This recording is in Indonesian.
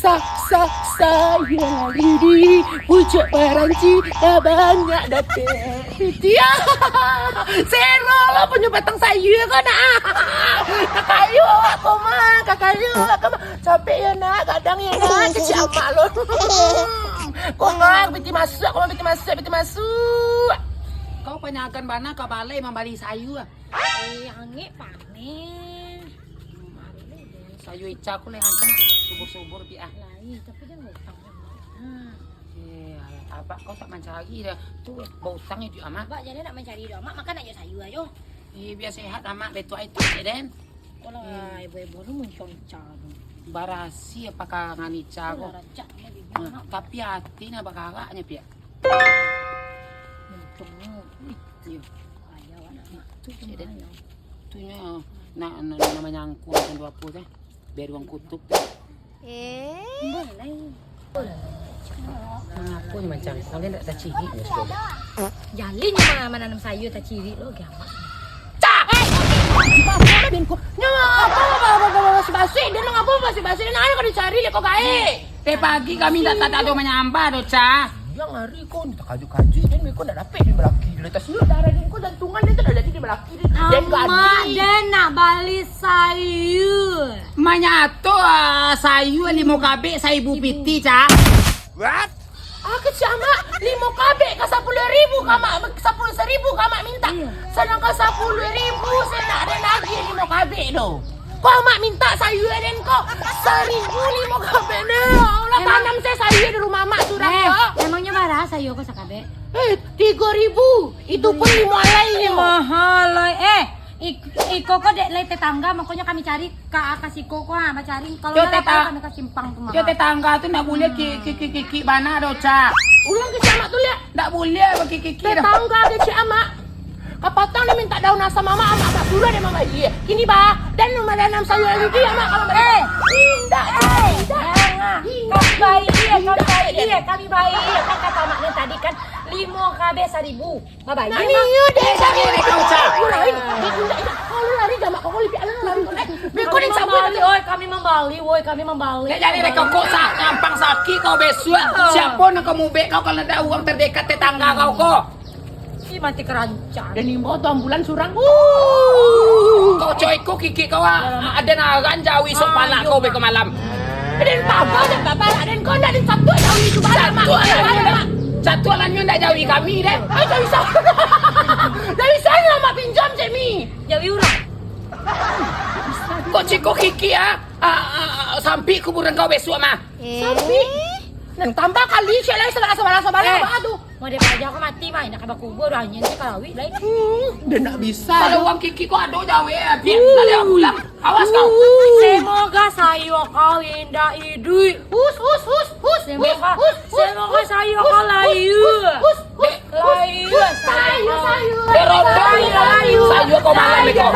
Saya lari di pucuk peranci banyak dapat dia zero lo punya batang sayur kan kakayu aku mah capek ya nak kadang ya nak kecil mak lo komang biti masuk kau penyakan bana ke balai membali sayur Angin panen. sayur ica aku lehan kan subur biar Lain, tapi dia ngutang. Abak kau tak mencari dah. Tu bau utangnya di amak. Abak jadi nak mencari dah. Mak makan aja sayur ayo. Biar sehat amak betul itu den. Kalau ibu-ibu lu muncul cang. Barasi apakah ngani cago. Racak Tapi hati na bakaraknya pia. muncul. Iya. Ayah anak mak. Tu den. Tunya namanya angkuh kan 20 teh. Biar uang kutub teh. Boleh. Aku ni macam kau ni nak tak ciri ni sudah. Jalin mana nanam sayur tak ciri lo gamak. Apa din ko? Apa basi dia nak apa basi dia nak kau dicari le kau gae. Teh pagi kami tak ada menyamba do ca. Yang hari kau tak kaju dan kau tak dapat di belaki. Letas lu darah din kau jantungan dia tak ada di belaki dan gadi. Dan nak bali sayur. Manyato sayur limo kabe sa ibu piti ca. What? Kecama 5 kabe ke 10.000 kamak 10.000 kamak minta. Sedangkan 10.000 saya nak ada lagi 5 kabe do. Kau mak minta sayur dan kau 1.000 5 kabe ni. Allah tanam saya sayur di rumah mak sudah kau. Emangnya marah sayur kau sakabe? 3.000 itu pun dimulai Mahal Iko kok dek lay tetangga makanya kami cari kasih koko cari kalau Yo, nggak teta- kami kasih simpang tuh Yo tetangga tu nak boleh kiki bana do ca. Ulang ke ciamak tu lihat. Tak boleh bagi kiki. Tetangga ke ciamak. Kapatang dia minta daun asam mama amak suruh dia mama dia. Kini bah dan nanam sayur lagi dia mak kalau tidak. Kami bayi kan kata maknya tadi kan 5 KB 1.000 babai Nah iya deh saya kau ca. Kalau lari jamak kau lebih alang lari kau ni membali kami membali Dia jadi mereka kok gampang sakit kau besok. Siapa nak kamu bek kau kalau ada uang terdekat tetangga kau kok. si mati kerancan Dan imbo tu ambulan surang. Kau coyko kiki kau ada naran jawi sok pala kau bek malam. Dan papa dan papa dan kau nak dan satu jawi tu malam. Satu alannya tak jawi kami deh. Ay jawi sa. Dari sana mak pinjam Jemi. jawi urang Kok ciko kiki sampai kuburan kau besok mah. Sampai. Nang tambah kali siya lang sabala tu. mau dia aja aku mati mah nak kabak kubur hanya si kalawi lain Dia nak bisa. Kalau uang kiki kau ada jawi biar nanti aku pulang. Awas kau. semoga sayur kau indah idui Hus. semoga sayur kau layu layu Sayur kau malam ni kau.